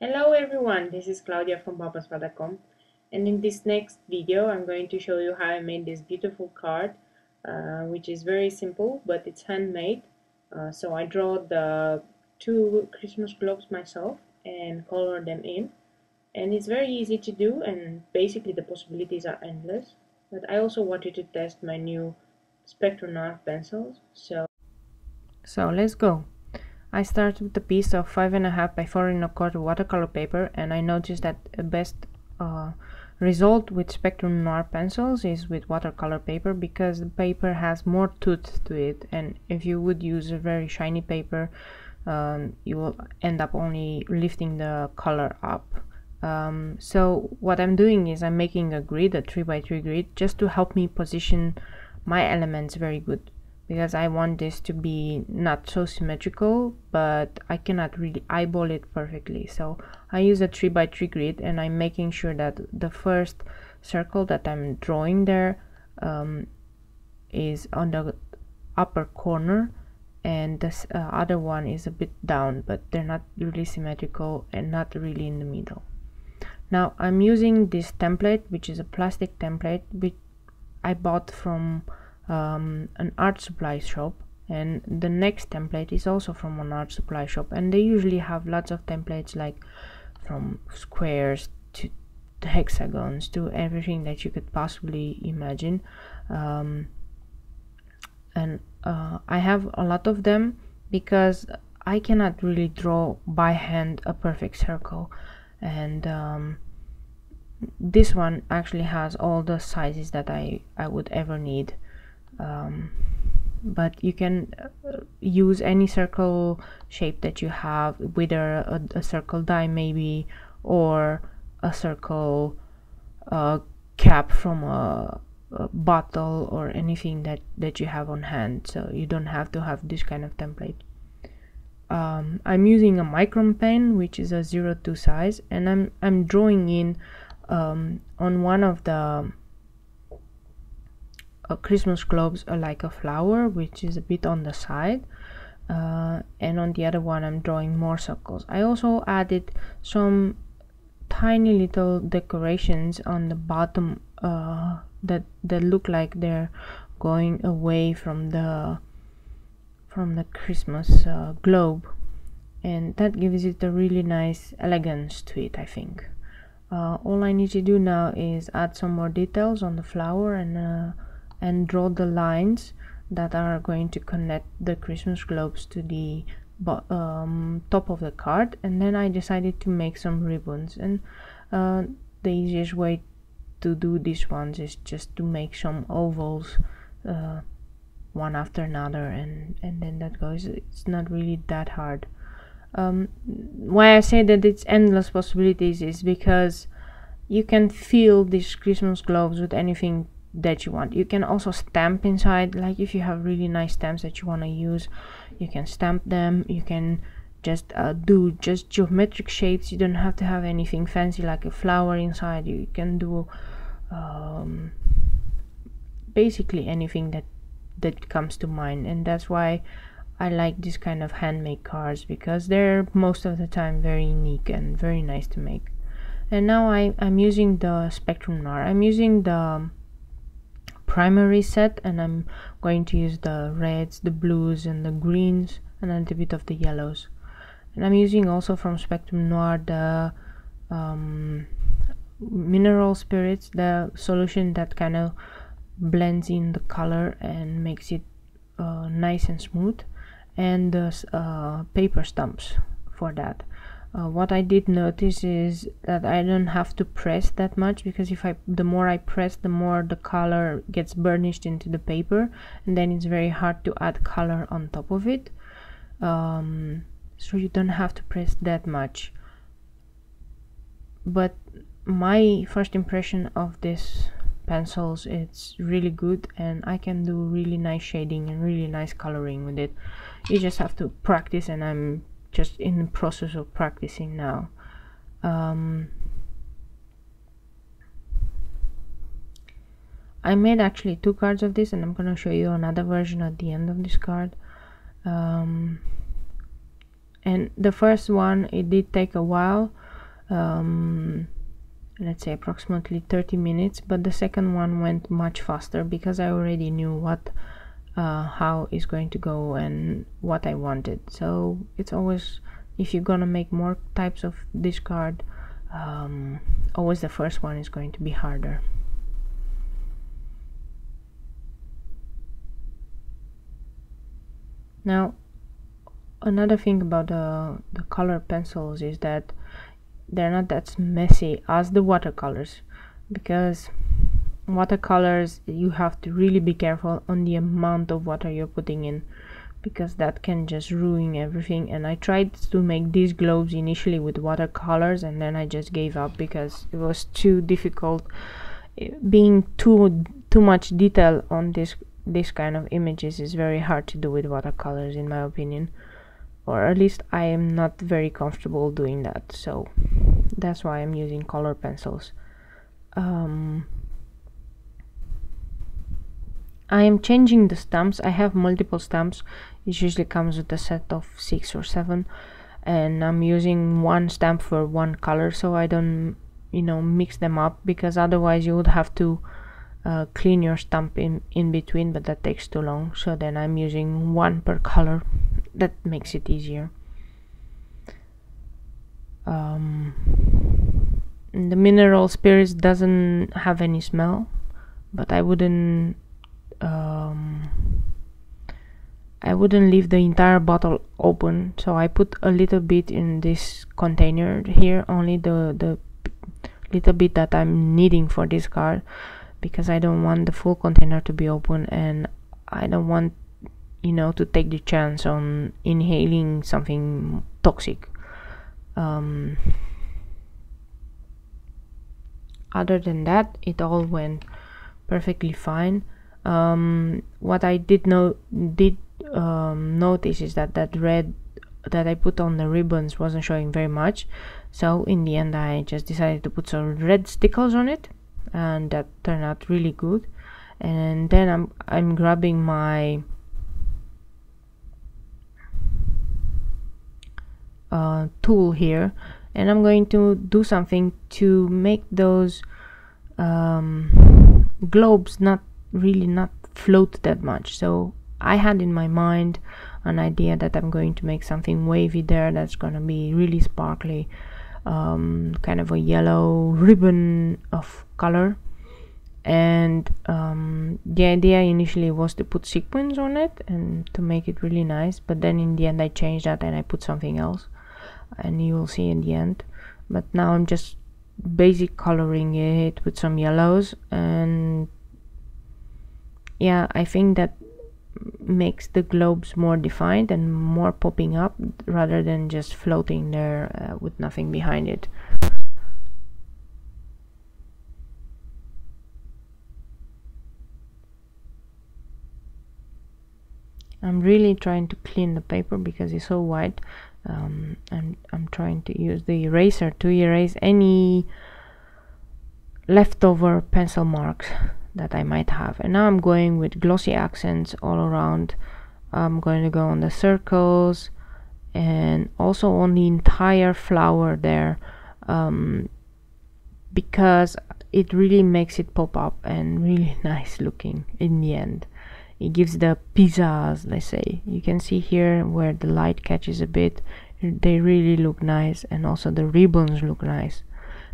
Hello everyone, this is Claudia from papaspa.com, and in this next video I'm going to show you how I made this beautiful card, which is very simple but it's handmade. So I draw the two Christmas globes myself and color them in, and it's very easy to do, and basically the possibilities are endless. But I also wanted to test my new Spectrum Noir pencils, so let's go. I start with a piece of 5.5 by 4.25 watercolor paper, and I noticed that the best result with Spectrum Noir pencils is with watercolor paper, because the paper has more tooth to it, and if you would use a very shiny paper, you will end up only lifting the color up. So what I'm doing is I'm making a grid, a 3x3 grid, just to help me position my elements very good, because I want this to be not so symmetrical, but I cannot really eyeball it perfectly. So I use a 3x3 grid, and I'm making sure that the first circle that I'm drawing there is on the upper corner, and this other one is a bit down, but they're not really symmetrical and not really in the middle. Now I'm using this template, which is a plastic template which I bought from an art supply shop, and the next template is also from an art supply shop, and they usually have lots of templates, like from squares to hexagons to everything that you could possibly imagine, and I have a lot of them because I cannot really draw by hand a perfect circle, and this one actually has all the sizes that I would ever need. But you can use any circle shape that you have, whether a circle die maybe, or a circle cap from a bottle, or anything that you have on hand, so you don't have to have this kind of template. I'm using a micron pen, which is a 02 size, and I'm drawing in on one of the Christmas globes like a flower, which is a bit on the side, and on the other one I'm drawing more circles. I also added some tiny little decorations on the bottom that look like they're going away from the Christmas globe, and that gives it a really nice elegance to it, I think. All I need to do now is add some more details on the flower, and draw the lines that are going to connect the Christmas globes to the top of the card. And then I decided to make some ribbons, and the easiest way to do these ones is just to make some ovals, one after another, and then that goes. It's not really that hard. Why I say that it's endless possibilities is because you can fill these Christmas globes with anything that you want. You can also stamp inside, like if you have really nice stamps that you want to use, you can stamp them. You can just do just geometric shapes. You don't have to have anything fancy like a flower inside. You can do basically anything that comes to mind, and that's why I like this kind of handmade cards, because they're most of the time very unique and very nice to make. And now I'm using the Spectrum Noir. I'm using the primary set, and I'm going to use the reds, the blues, and the greens, and a little bit of the yellows. And I'm using also from Spectrum Noir the mineral spirits, the solution that kind of blends in the color and makes it nice and smooth, and the paper stumps for that. What I did notice is that I don't have to press that much, because the more I press, the more the color gets burnished into the paper, and then it's very hard to add color on top of it. So you don't have to press that much. But my first impression of this pencils, it's really good, and I can do really nice shading and really nice coloring with it. You just have to practice, and I'm just in the process of practicing now. I made actually 2 cards of this, and I'm gonna show you another version at the end of this card. And the first one, it did take a while, let's say approximately 30 minutes, but the second one went much faster because I already knew what how it's going to go and what I wanted. So it's always, if you're gonna make more types of this card, always the first one is going to be harder. Now, another thing about the color pencils is that they're not that messy as the watercolors, because watercolors you have to really be careful on the amount of water you're putting in, because that can just ruin everything. And I tried to make these globes initially with watercolors, and then I just gave up because it was too difficult. Being too much detail on this kind of images is very hard to do with watercolors, in my opinion, or at least I am not very comfortable doing that. So that's why I'm using color pencils. I am changing the stamps. I have multiple stamps. It usually comes with a set of 6 or 7, and I'm using one stamp for one color, so I don't, you know, mix them up, because otherwise you would have to clean your stamp in between, but that takes too long. So then I'm using one per color. That makes it easier. The mineral spirits doesn't have any smell, but I wouldn't leave the entire bottle open, so I put a little bit in this container here, only the little bit that I'm needing for this card, because I don't want the full container to be open, and I don't want, you know, to take the chance on inhaling something toxic. Other than that, it all went perfectly fine. What I did notice is that red that I put on the ribbons wasn't showing very much, so in the end I just decided to put some red stickers on it, and that turned out really good. And then I'm grabbing my tool here, and I'm going to do something to make those globes not float that much. So I had in my mind an idea that I'm going to make something wavy there that's going to be really sparkly, kind of a yellow ribbon of color. And the idea initially was to put sequins on it and to make it really nice, but then in the end I changed that and I put something else, and you will see in the end. But now I'm just basic coloring it with some yellows, and yeah, I think that makes the globes more defined and more popping up, rather than just floating there with nothing behind it. I'm really trying to clean the paper because it's so white. I'm trying to use the eraser to erase any leftover pencil marks that I might have. And now I'm going with glossy accents all around. I'm going to go on the circles and also on the entire flower there, because it really makes it pop up and really nice looking in the end. It gives the pizzazz, let's say. You can see here where the light catches a bit, they really look nice, and also the ribbons look nice.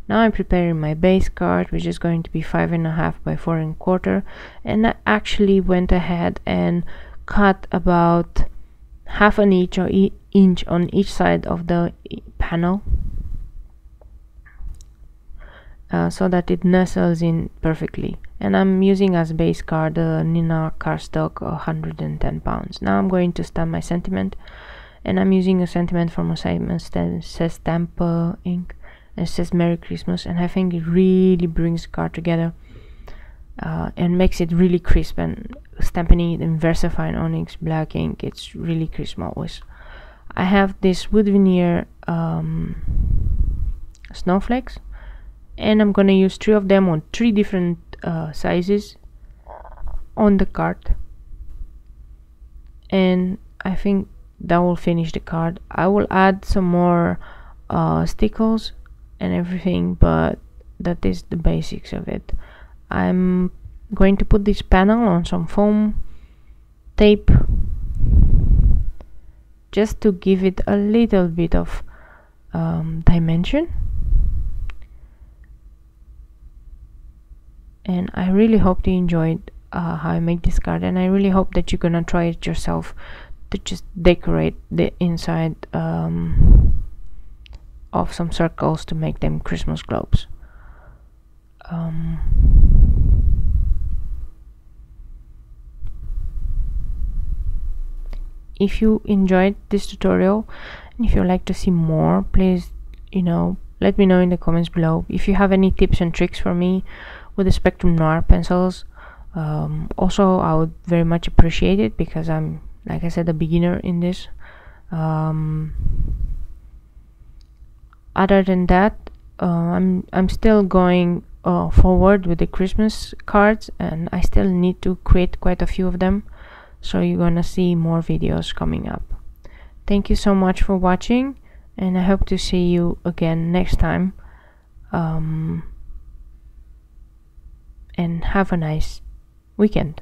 Now I'm preparing my base card, which is going to be 5.5 by 4.25, and I actually went ahead and cut about half an inch or inch on each side of the panel, so that it nestles in perfectly. And I'm using as base card the Nina cardstock 110 pounds. Now I'm going to stamp my sentiment, and I'm using a sentiment from a site that says Stamp ink, and it says Merry Christmas, and I think it really brings the card together and makes it really crisp. And stamping it in VersaFine Onyx black ink, it's really crisp always. I have this wood veneer snowflakes, and I'm gonna use 3 of them on 3 different sizes on the card, and I think that will finish the card. I will add some more stickles and everything, but that is the basics of it. I'm going to put this panel on some foam tape just to give it a little bit of dimension. And I really hope you enjoyed how I make this card, and I really hope that you're gonna try it yourself to just decorate the inside of some circles to make them Christmas globes. If you enjoyed this tutorial and if you'd like to see more, please, let me know in the comments below. If you have any tips and tricks for me with the Spectrum Noir pencils, also I would very much appreciate it, because I'm, like I said, a beginner in this. Other than that, I'm still going forward with the Christmas cards, and I still need to create quite a few of them, so you're gonna see more videos coming up. Thank you so much for watching, and I hope to see you again next time. And have a nice weekend.